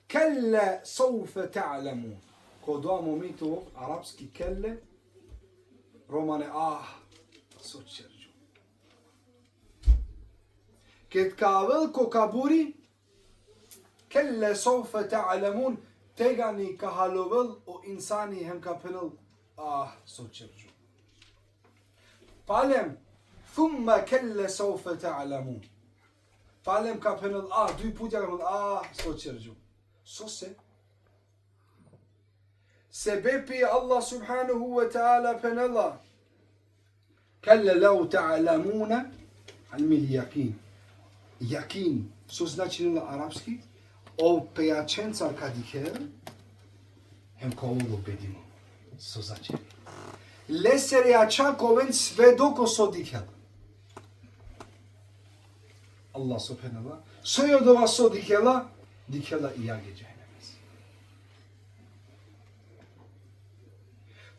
Kelle saufe ta'lamun. Ko doa momento arapski kelle, romane sočerđu. Ket ka velko kaburi, kelle saufe ta'lamun, tegani ka halovel o insani hem ka penel sočerđu. Palem, thumma kelle saufe ta'lamun. Palem ka penel duj putja sočerđu. Sose. Sebepi Allah subhanahu wa ta'ala penela. Kalla lau ta'lamuna ilmil yakin. Yakin. So znači na arapski? O pejačenca kad diker, hem kao ovo bedimo. So znači. Leser jača koven sve doko so diker. Allah subhanahu wa ta'ala. So je od ova so dikela, dikela i jage džahnemez.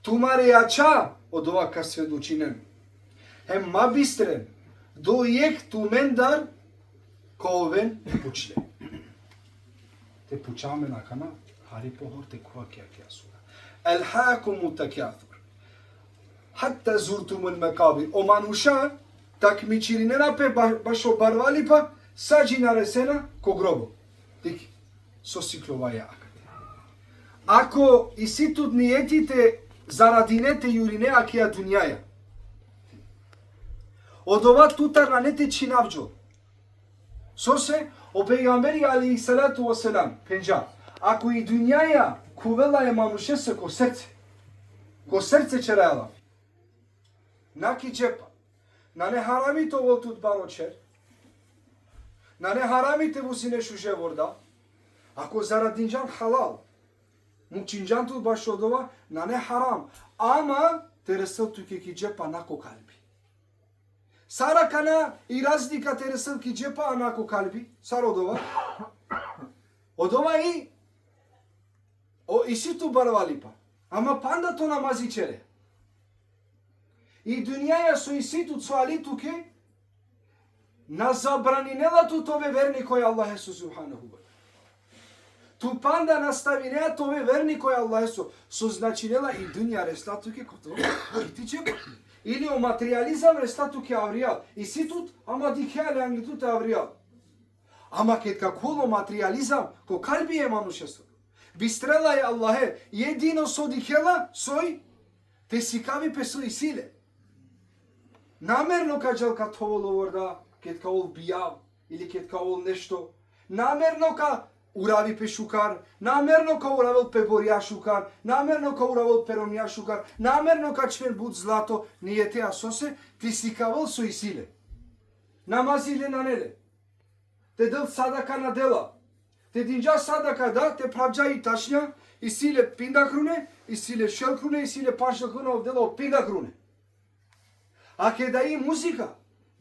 Tumare jača od ova ka svedočinem. Hem mabistren, do jek tu mendar, koven pučle. Te pučame na kana, hari pohor te kua kja sura. Elhaakumu takjathur. Hatta zurtumul mekabir. O manusha, tak mi čirinena pe bašo barvali pa, sađi naresena ko grobo. Tik, so siklovaja akate. Ako i si тут nijetite zaradinete jurinea kja dunjaja, od ova tutar ne te činavđo. So se, o peygamberi alaihi salatu wasalam, penja, ako i dunjaja kuvela je manušese ko srce čerela, naki džepa, na ne haramite ovo tut baročer, na ne haramite vusi nešu ževorda, ako zaradinđan halal, mučinđan tut baš od ova, na ne haram, ama te resel tu ki džepa nako kalbi. Sara kana i razlika te resel ki džepa nako kalbi, sar od ova. Od ova i si tu barvali pa, ama panda to namazi čere. I dunjaja su i si tu cvali tuke, na zabraninela tu tove verni koje Allah Jesu subhanahu wa. Tu panda nastavinea tove verni koje Allah Jesu su značinela i dunja resla tuke koto iti džepa. Ili o materializam resla tuke avrijal. I si tut, ama dikjale angli tut avrijal. Ama ket kakolo materializam ko kalbi je manušestvo. Bistrela je Allahe, jedino so dikjela soj, te sikavi pe soj sile. Namerno kađal ka tovolo vorda, ket kaol bijav, ili ket kaol nešto. Namerno ka uravi pe šukar, namerno ka uravel pe borja šukar, namerno ka uravel pe romja šukar, namerno ka čven bud zlato, nije te asose, ti sikaval soj sile. Namazile na nele. Te del sadaka na dela. Te dinđa sadaka da, te pravđa i tašnja, i sile pinda krune, i sile šel krune, i sile pašel krune ovdela pinda krune. A kada i muzika,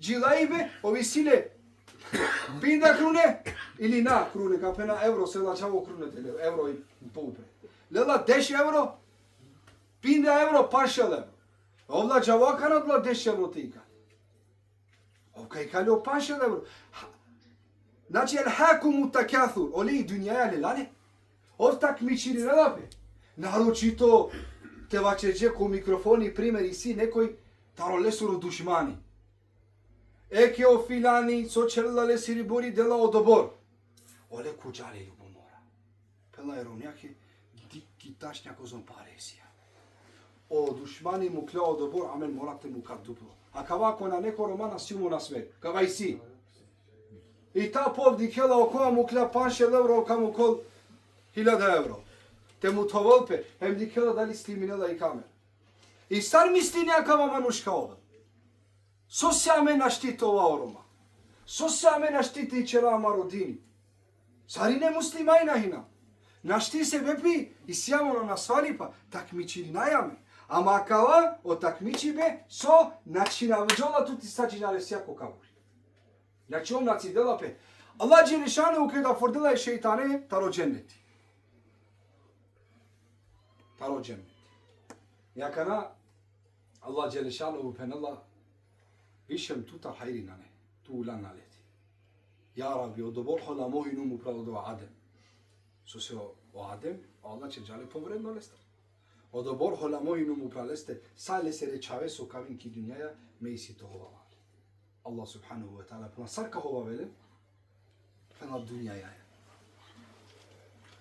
džilajbe, ovi sile pinda krune, ili na krune, ka pena euro, se lačavo krune, euro i poupe. Lela 10 euro, pinda euro, pašel euro. Ovla džavaka nadla 10 euro tika. Ovka i kalio pašel euro. Znači, elhaakumu takjathur, oli i dunjaja lelane. Ovtak mi čini nelape. Naročito te vačeđe ko mikrofoni primjeri si nekoj taro lesuru dušmani. Eke o filani, so čelale si ribori dela odobor. Ole kuđale ljubomora. Pela je rovnjake, diki tašnjako zon paresija. O dušmani mu kleo odobor, amen morate mu kad duplo. A kavako na neko romana si mu na svet. Kavaj si. I ta povdi kjela okova mu klea panšel euro, okamu kol 1000 euro. Te mu to volpe, hem di kjela dali sliminela i kamer. I star misli nejakava manuška ova. So se ame naštite ova oroma. So se ame naštite i čera marodini. Sari ne muslimajna hina. Našti se bepi i sjamo na svalipa, takmiči najame. A makava o takmiči be, so načina vđola tuti sađinare sjako kaburi. Znači on naci dela pe. Allah dželešanu ukeda fordela je šeitane taro dženneti. Taro dženneti. Jakana Allah dželešanu penela išem tuta hajri na ne. Tu ulan naleti. Ja Rabbi, odobor hola mohinu mu pravo do Adem. Со се о Адем, Allah će džale povredno leste. O dobor holamo inu mu praleste, sale se rečave so kavin ki dunjaja, me isi to hova vale. Allah subhanahu wa ta'ala puna sarka hova vele, puna dunjaja.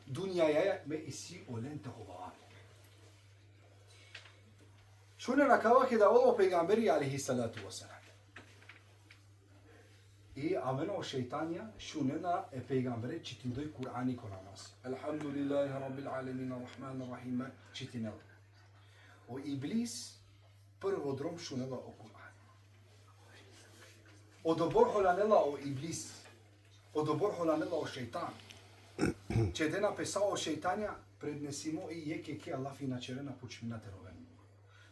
Dunjaja me isi olente hova vale. Šune nakava ke da ovo pejgamberi alihi salatu wasalam. I ameno šeitanija šunena e pejgambere čitindoj Kur'ani kona nas. Alhamdulillahi rabbil alamin arrahman arrahim čitinel. O iblis prvo drom šunela o Kur'ani. O dobor holanela o iblis. O dobor holanela o šeitan. Če de napesao o šeitanja prednesimo i jeke ke Allah fina čerena počmina teroven.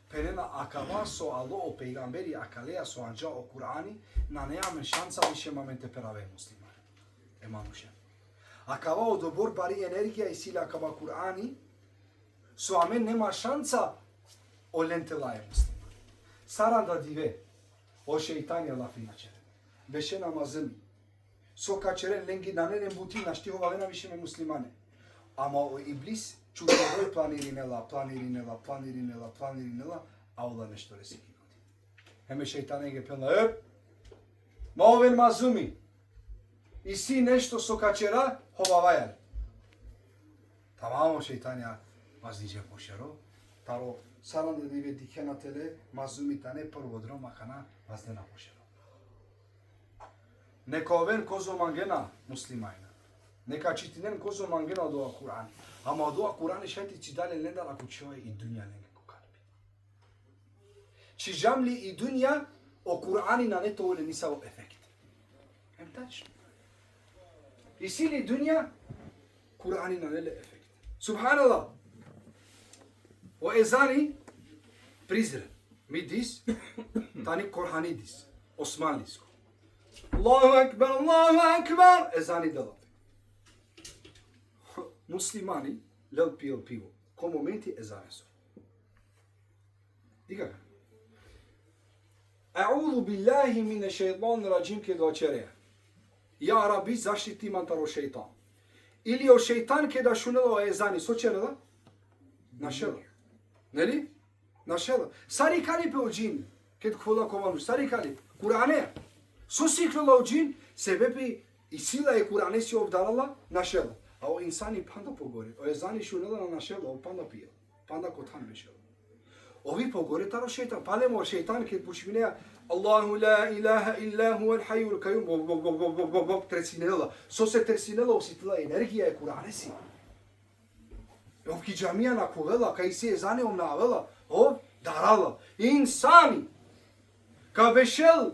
Perena akava so alo o peigamberi akalea so anđa o Kur'ani na neamen šanca više mamente perave muslimane. Emanuše. Akava o dobor bari energija i sila akava Kur'ani so amen nema šanca o lentelaje muslimane. Saranda dive o šeitanja lafi načere. Beše namazın. So kaçeren lengi nanenem buti našti hovalena više me muslimane. Ama o iblis čutovoj planirinela, a ola nešto resiki godi. Heme šeitane ge pelna, ma oven mazumi. I si nešto so kačera, hovavajal. Tamamo šeitanja mazniđe pošero, taro salan da dive dikena tele, mazumi tane prvo droma kana vazdena pošero. Neka oven kozo mangena muslimajna. Neka čitinen kozo mangena od ova Kur'ani. Ama od ova Kur'ani šajti ci dalje lendala ako čovjek i dunja nekako kalbi. Či žamli i dunja o Kur'ani na neto ole nisao efekt. Hem tačno. I sili dunja Kur'ani na nele efekt. Subhanallah. O ezani prizren. Mi dis, tani Korhani dis. Osmanlijsko. Allahu Akbar, ezani dela. Muslimani lel pio pivo. Ko momenti ezane su. Diga ga. A'udhu billahi mine šeitan rajim ke da čereja. Ja Rabbi zaštiti mantar o šeitan. Ili o šeitan ke da šunela o ezani. So čerela? Našela. Neli? Našela. Sari kalipe o džin. Ket kvola kovanuš. Sari kalipe. Kur'ane. So siklela o džin. Sebebi i sila je Kur'ane si obdalala. Našela. A o insani panda pogore. O ezani šunela na našela. O panda pijela. Panda kotan bešela. Ovi pogore taro šeitan. Palemo o šeitan ket pušmineja. Allahu la ilaha illa huwa al-hayyul qayyum. Tresinela. So se tresinela osjetila energija je Kur'ane si. Ovki džamija nakovela, kaj se je za neom navela, darala. Insani, ka bešel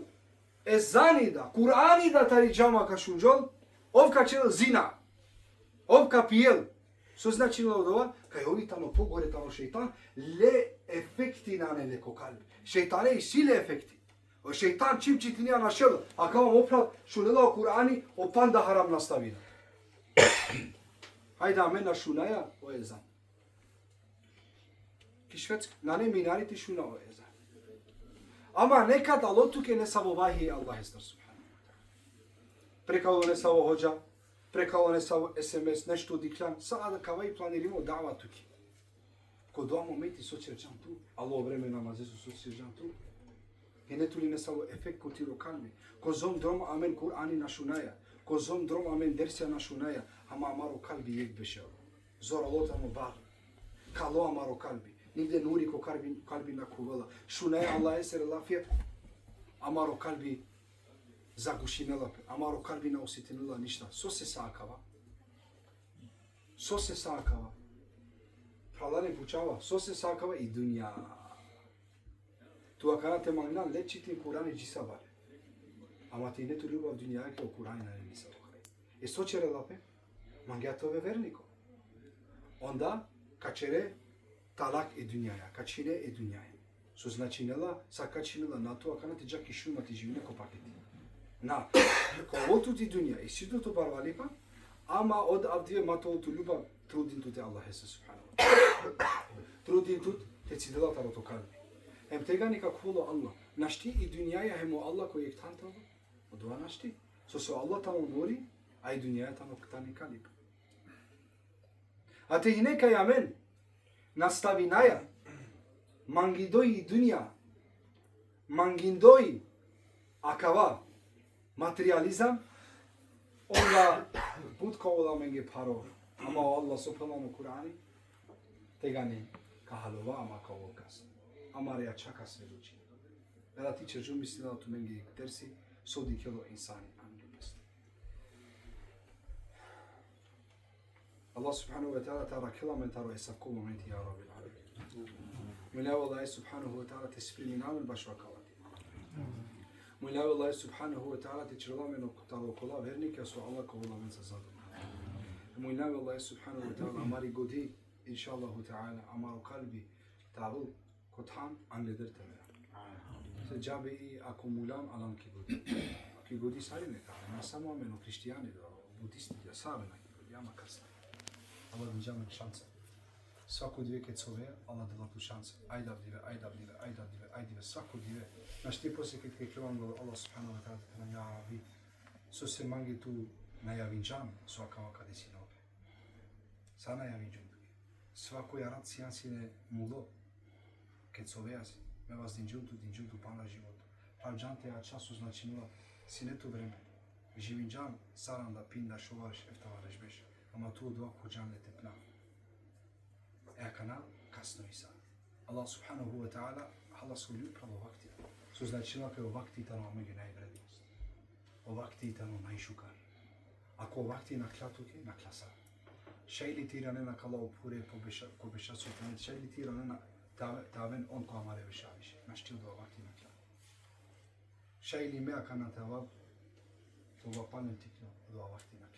ezani da, Kur'ani da tari džama ka šunđol, ovka čel zina, ovka pijel. So značilo od ova, kaj ovi tamo pogore tamo šeitan, le efekti na ne leko kalbi. Šeitane i sile efekti. O šeitan čim čitinija našel, a kao vam oprav šunela o Kur'ani, o panda haram nastavila. Hajde amena šunaja o ezan. Ki švedski, na ne minariti šuna o ezan. Ama nekad alotuke ne samo vahi Allah estar subhanahu. Prekalo ne samo hođa, prekalo ne samo SMS, nešto diklan, sada kavaj planirimo dava tuki. Ko dva momenti soćerđan tu, alo vreme namazesu soćerđan tu. I ne tuli ne samo efekt ko ti rokalni. Ko zom drom amen Kur'ani na šunaja. Ko zom drom amen dersija na šunaja. Ama amaro kalbi jek bešel. Zora lotano bar. Kalo amaro kalbi. Nigde nuri ko kalbi na kuvala. Šunaja Allah eser lafija. Amaro kalbi zagušinela. Amaro kalbi na osjetinila ništa. So se sakava. So se sakava. Pralane pučava. So se sakava i dunja. Tu akana magnan lečiti Kur'ani džisa bare. Ama ti ne tu ljubav dunjake o Kur'ani na nisa okaj. E so čere lape? Mangiatove verniko. Onda kačere talak e dunjaja, kačine e dunjaja. So značinela, sa kačinela na to akana ti džak išuma ti živine ko paketi. Na, ko otu ti dunja i sidu to barvalipa, ama od avdije mato tu ljubav trudin tu te Allah ese subhanahu. Trudin tu te cidela taro to kalbi. Hem tega nikak holo Allah. Našti i dunjaja hemo Allah koji je ktan tamo. Odva našti. So Allah tamo nori, a i dunjaja tamo ktani kalip. Ate i neka yamen nastavinaya mangidoi dunya mangindoi akava materializam onda put kovola menge paro ama Allah subhanahu Kur'ani tegani kahalova ama kovokas amaria čaka sve duči. Kada ti ćeš umisliti da tu menge tersi sodi kilo insani angepest. Allah subhanahu wa ta'ala tara kilometaro esafko momenti ya Rabbil alamin. Mila Allah subhanahu wa ta'ala tesprimi namen baš vakavati. Mila Allah subhanahu wa ta'ala te črlameno talo kola vernike su Allah kola men sa zadom. Mila Allah subhanahu wa ta'ala amari godi inshallah ta'ala amaru kalbi ta'al kothan anleder temera. Se jabe i akumulam alam ki godi sari neka. Na samo meno kristijani do budisti da same na ki godi ama kasna. Allah mi džamen šanse. Svako dvije kad sove, Allah da tu šanse. Ajde, svako dvije. Znaš ti poslije kad krevam go Allah subhanahu wa ta'ala kana ja vi. So se mangi tu najavin džam, svakava kada si nope. Sa najavin džam. Svako je rad sijansine mulo. Kad sove asi, me vas din džum tu pana život. Prav džam te ja času znači nula, si ne to vreme. Živin džam, saram da pinda šovaš, eftavareš beš. Ama tu dua kucağına tepna. Ekana kasno isa. Allah subhanahu wa ta'ala hala solju pravo vakti. Su znači nake o vakti tano među najvrednost. O vakti tano najšukar. Ako o vakti na klatuke, na klasa. Šejli tira ne na kala opure ko beša sultanet. Šejli tira ne na taven on ko amare bešaviš. Naštil dua vakti na klatu. Šejli mea kana tavab. Toga panem tikno dua vakti na klatu.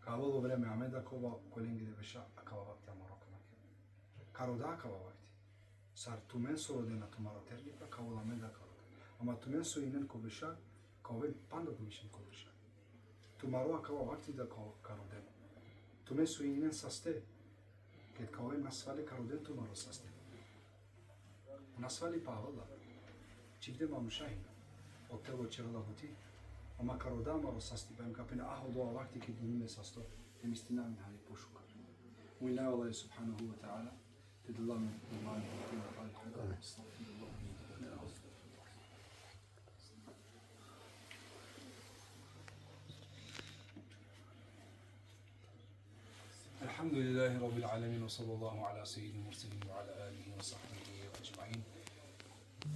Kavalo vreme Ameda kova kolengi de beša akava vakti amaroko nake. Karoda akava vakti. Sar tumen sorodena tumaro terlika kavala Ameda karoda. Ama tumen so inen ko beša kavel panda bumishin ko beša. Tumaro akava vakti da karoden. Tumen so inen saste. Ket kavel nasvali karoden tumaro saste. Nasvali pavala. Çifte mamuşahin. Otelo çerala buti. Ama karoda maro sasti pa im kapine aho doa vakti ki dunime sasto te mistina mi hali pošukar. Ujna Allah subhanahu wa ta'ala te dala mi imani الحمد لله رب العالمين وصلى الله على سيدنا المرسلين وعلى آله وصحبه أجمعين.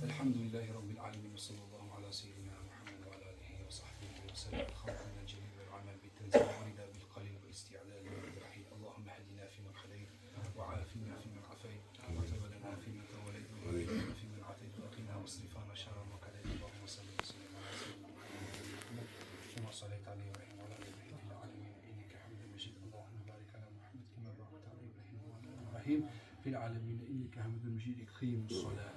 الحمد لله رب العالمين وصلى الله على سيدنا محمد وعلى آله وصحبه وسلم. الخلق من الجليل والعمل بالتنزيل والرضا بالقليل والاستعداد بالرحيل. اللهم اهدنا فيمن هديت وعافنا فيمن عافيت وتولنا فيمن توليت وبارك فيمن عافيت وقنا واصرف عنا شر ما قضيت. اللهم صل وسلم على سيدنا محمد كما صليت على ابراهيم وعلى ال ابراهيم في العالمين انك حميد مجيد. اللهم بارك على محمد كما باركت على ابراهيم وعلى ال ابراهيم في العالمين انك حميد مجيد. اقيم الصلاه.